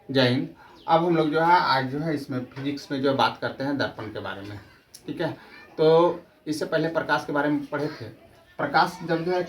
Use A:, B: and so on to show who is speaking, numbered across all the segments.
A: जय हिंद। अब हम लोग जो है आज जो है इसमें फिजिक्स में जो बात करते हैं दर्पण के बारे में। ठीक है, तो इससे पहले प्रकाश के बारे में पढ़े थे। प्रकाश जब जो है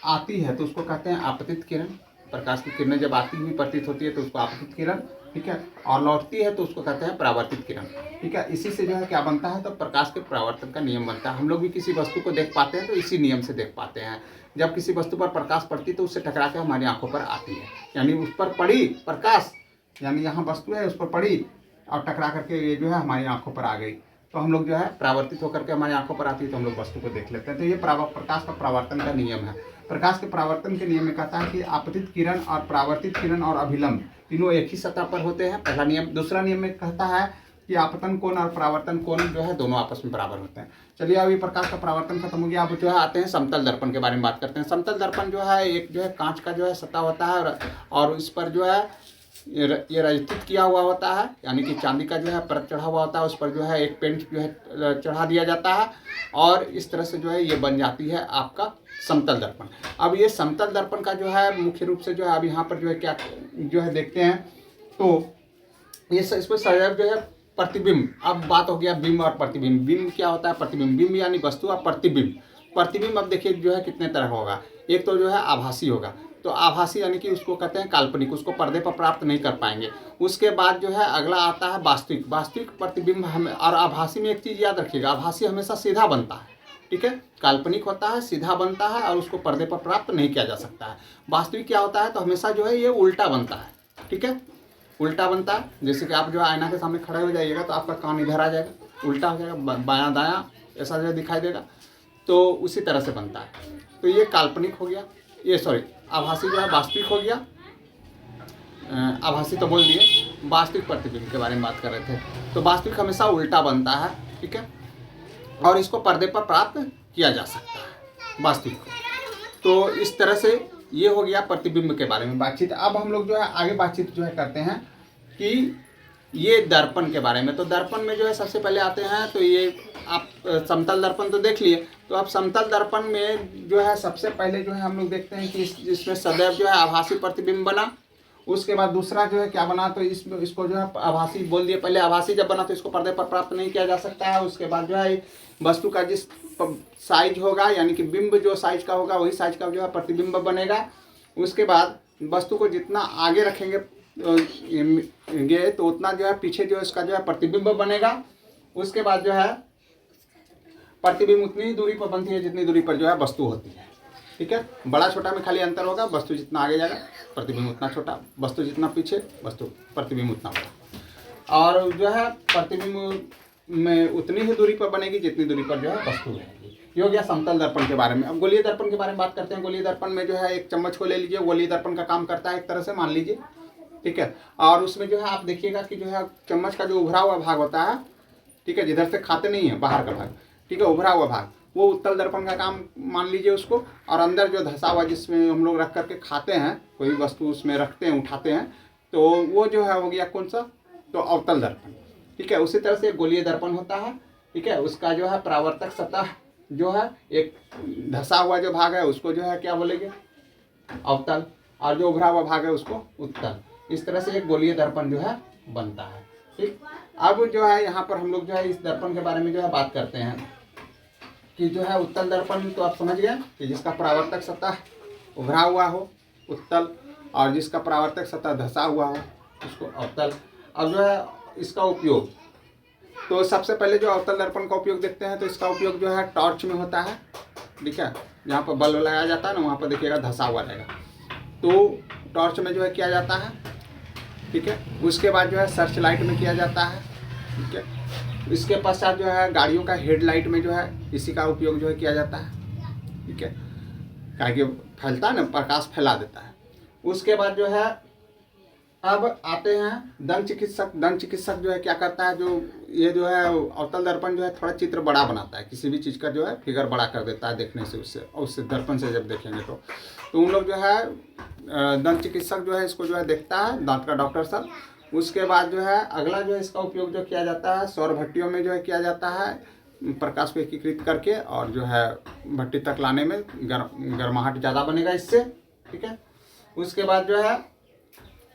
A: आती है तो उसको कहते हैं आपतित किरण। प्रकाश की किरणें जब आती हुई प्रतीत होती है तो उसको आपतित किरण, ठीक है, और लौटती है तो उसको कहते हैं परावर्तित किरण। ठीक है, इसी से जो है क्या बनता है, तो प्रकाश के परावर्तन का नियम बनता है। हम लोग भी किसी वस्तु को देख पाते हैं तो इसी नियम से देख पाते हैं। जब किसी वस्तु पर प्रकाश पड़ती तो उससे टकरा के हमारी आंखों पर आती है, यानी उस पर पड़ी प्रकाश, यानी यहाँ वस्तु है उस पर पड़ी और टकरा करके ये जो है हमारी आंखों पर आ गई, तो हम लोग जो है परावर्तित होकर के हमारी आंखों पर आती है तो हम लोग वस्तु को देख लेते हैं। तो ये प्रकाश का परावर्तन का नियम है। प्रकाश के परावर्तन के नियम में कहता है कि आपतित किरण और परावर्तित किरण और अभिलंब तीनों एक ही सतह पर होते हैं, पहला नियम। दूसरा नियम में कहता है कि आपतन कोण और परावर्तन कोण जो है दोनों आपस में बराबर होते हैं। चलिए, अभी प्रकाश का परावर्तन खत्म हो गया। अब जो है आते हैं समतल दर्पण के बारे में बात करते हैं। समतल दर्पण जो है एक जो है कांच का जो है सतह होता है और इस पर जो है ये रचित किया हुआ होता है, यानी कि चांदी का जो है परत चढ़ा हुआ होता है, उस पर जो है एक पेंट जो है चढ़ा दिया जाता है और इस तरह से जो है ये बन जाती है आपका समतल दर्पण। अब ये समतल दर्पण का जो है मुख्य रूप से जो है अब यहाँ पर जो है क्या जो है देखते हैं तो ये इसमें सदैव जो है प्रतिबिंब। अब बात हो गया बिंब और प्रतिबिंब। बिंब क्या होता है, प्रतिबिंब। बिंब यानी वस्तु और प्रतिबिंब। प्रतिबिंब अब देखिए जो है कितने तरह का होगा। एक तो जो है आभासी होगा, तो आभासी यानी कि उसको कहते हैं काल्पनिक, उसको पर्दे पर प्राप्त नहीं कर पाएंगे। उसके बाद जो है अगला आता है वास्तविक। वास्तविक प्रतिबिंब हमें, और आभासी में एक चीज़ याद रखिएगा, आभासी हमेशा सीधा बनता है, ठीक है। काल्पनिक होता है, सीधा बनता है और उसको पर्दे पर प्राप्त नहीं किया जा सकता है। वास्तविक क्या होता है, तो हमेशा जो है ये उल्टा बनता है, ठीक है, उल्टा बनता है। जैसे कि आप जो है आईना के सामने खड़े हो जाइएगा तो आपका कान इधर आ जाएगा, उल्टा हो जाएगा, बायां दायां ऐसा जो दिखाई देगा, तो उसी तरह से बनता है। तो ये काल्पनिक हो गया, ये सॉरी आभासी जो है वास्तविक हो गया। आभासी तो बोल दिए, वास्तविक प्रतिबिंब के बारे में बात कर रहे थे। तो वास्तविक हमेशा उल्टा बनता है, ठीक है, और इसको पर्दे पर प्राप्त किया जा सकता है वास्तविक को। तो इस तरह से ये हो गया प्रतिबिंब के बारे में बातचीत। अब हम लोग जो है आगे बातचीत जो है करते हैं कि ये दर्पण के बारे में। तो दर्पण में जो है सबसे पहले आते हैं, तो ये आप समतल दर्पण तो देख लिए, तो अब समतल दर्पण में जो है सबसे पहले जो है हम लोग देखते हैं कि इसमें सदैव जो है आभासी प्रतिबिंब बना। उसके बाद दूसरा जो है क्या बना, तो इसको जो है आभासी बोल दिए। पहले आभासी जब बना तो इसको पर्दे पर प्राप्त नहीं किया जा सकता है। उसके बाद जो है वस्तु का जिस साइज होगा, यानी कि बिंब जो साइज का होगा वही साइज का जो है प्रतिबिंब बनेगा। उसके बाद वस्तु को जितना आगे रखेंगे तो उतना जो है पीछे जो है इसका जो है प्रतिबिंब बनेगा। उसके बाद जो है प्रतिबिंब उतनी ही दूरी पर बनती है जितनी दूरी पर जो है वस्तु होती है, ठीक है। बड़ा छोटा में खाली अंतर होगा, वस्तु जितना आगे जाएगा प्रतिबिंब उतना छोटा, वस्तु जितना पीछे वस्तु प्रतिबिंब उतना बड़ा। और जो है प्रतिबिंब में उतनी ही दूरी पर बनेगी जितनी दूरी पर जो है वस्तु रहेगी। ये हो गया समतल दर्पण के बारे में। अब गोलीय दर्पण के बारे में बात करते हैं। गोलीय दर्पण में जो है एक चम्मच को ले लीजिए, गोलीय दर्पण का काम करता है एक तरह से, मान लीजिए, ठीक है। और उसमें जो है आप देखिएगा कि जो है चम्मच का जो उभरा हुआ भाग होता है, ठीक है, जिधर से खाते नहीं है बाहर का भाग, ठीक है, उभरा हुआ भाग, वो उत्तल दर्पण का काम मान लीजिए उसको। और अंदर जो धंसा हुआ जिसमें हम लोग रख करके खाते हैं, कोई वस्तु उसमें रखते हैं, उठाते हैं, तो वो जो है हो गया कौन सा, तो अवतल दर्पण, ठीक है। उसी तरह से गोलीय दर्पण होता है, ठीक है। उसका जो है परावर्तक सतह जो है एक धंसा हुआ जो भाग है उसको जो है क्या बोलेंगे, अवतल, और जो उभरा हुआ भाग है उसको उत्तल। इस तरह से एक गोलीय दर्पण जो है बनता है, ठीक। अब जो है यहाँ पर हम लोग जो है इस दर्पण के बारे में जो है बात करते हैं कि जो है उत्तल दर्पण, तो आप समझ गए कि जिसका परावर्तक सतह उभरा हुआ हो उत्तल, और जिसका परावर्तक सतह धंसा हुआ हो उसको अवतल। अब जो है इसका उपयोग, तो सबसे पहले जो अवतल दर्पण का उपयोग देखते हैं, तो इसका उपयोग जो है टॉर्च में होता है, ठीक है। जहाँ पर बल्ब लगाया जाता है ना वहाँ पर देखिएगा धंसा हुआ रहेगा, तो टॉर्च में जो है किया जाता है, ठीक है। उसके बाद जो है सर्च लाइट में किया जाता है, ठीक है। इसके पश्चात जो है गाड़ियों का हेडलाइट में जो है इसी का उपयोग जो है किया जाता है, ठीक है, क्या कि फैलता है ना, प्रकाश फैला देता है। उसके बाद जो है अब आते हैं दंत चिकित्सक। दंत चिकित्सक जो है क्या करता है, जो ये जो है अवतल दर्पण जो है थोड़ा चित्र बड़ा बनाता है, किसी भी चीज़ का जो है फिगर बड़ा कर देता है देखने से, उससे और उससे दर्पण से जब देखेंगे तो उन लोग जो है दंत चिकित्सक जो है इसको जो है देखता है, दांत का डॉक्टर साहब। उसके बाद जो है अगला जो है इसका उपयोग जो किया जाता है सौर भट्टियों में जो है किया जाता है, प्रकाश को एकीकृत करके, और जो है भट्टी तक लाने में गर्माहट ज़्यादा बनेगा इससे, ठीक है। उसके बाद जो है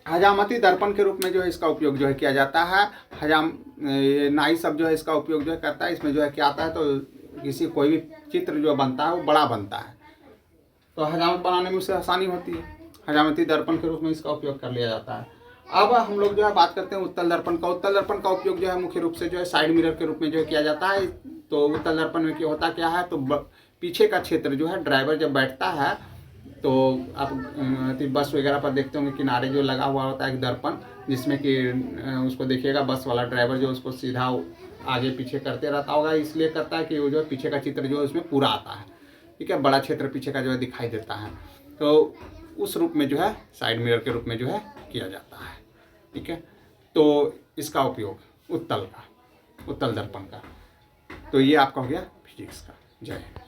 A: हजामती दर्पण के रूप में जो है इसका उपयोग जो है किया जाता है। ये नाई सब जो है इसका उपयोग जो है करता है। इसमें जो है क्या आता है, तो किसी कोई भी चित्र जो बनता है वो बड़ा बनता है, तो हजामत बनाने में उससे आसानी होती है। हजामती दर्पण के रूप में इसका उपयोग कर लिया जाता है। अब हम लोग जो है बात करते हैं उत्तल दर्पण का। उत्तल दर्पण का उपयोग जो है मुख्य रूप से जो है साइड मिरर के रूप में जो है किया जाता है। तो उत्तल दर्पण में क्या होता क्या है, तो पीछे का क्षेत्र जो है, ड्राइवर जब बैठता है तो आप बस वगैरह पर देखते होंगे किनारे जो लगा हुआ होता है एक दर्पण, जिसमें कि उसको देखिएगा बस वाला ड्राइवर जो उसको सीधा आगे पीछे करते रहता होगा। इसलिए करता है कि वो जो है पीछे का चित्र जो है उसमें पूरा आता है, ठीक है, बड़ा क्षेत्र पीछे का जो है दिखाई देता है। तो उस रूप में जो है साइड मिरर के रूप में जो है किया जाता है, ठीक है। तो इसका उपयोग उत्तल दर्पण का। तो ये आपका हो गया फिजिक्स का। जय हिंद।